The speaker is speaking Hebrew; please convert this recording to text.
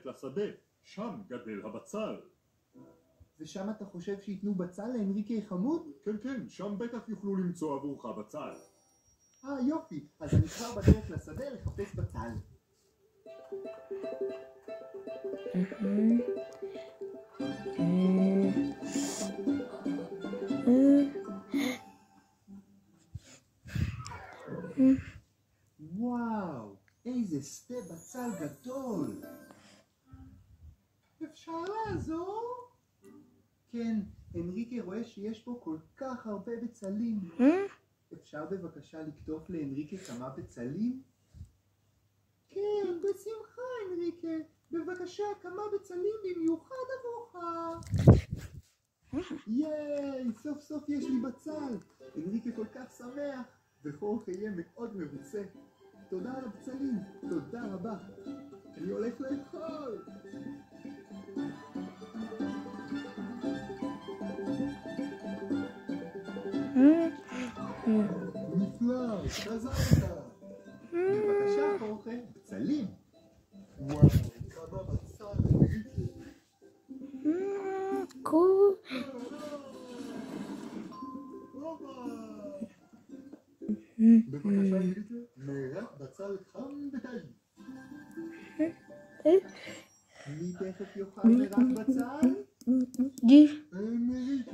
בדרך לשדה, שם גדל הבצל. ושם אתה חושב שיתנו בצל לאנריקה חמוד? כן, כן, שם בטח יוכלו למצוא עבורך בצל. יופי, אז אני כבר בדרך לשדה לחפש בצל. וואו, איזה שדה בצל גדול. אפשר לעזור? כן, אנריקה רואה שיש פה כל כך הרבה בצלים. אפשר בבקשה לקטוף לאנריקה כמה בצלים? כן, בשמחה אנריקה. בבקשה כמה בצלים במיוחד עבורך. ייי, סוף סוף יש לי בצל. אנריקה כל כך שמח, וחורכה יהיה מאוד מרוצה. תודה על הבצלים, תודה רבה. אני הולך לאכול. נפלא, חזרת. בבקשה חורכה, בצלים. וואו, כמה בצל אנריקה. קול. בבקשה אנריקה, מרק בצל חם וטעים. מי תכף יאכל מרק בצל? די. אנריקה.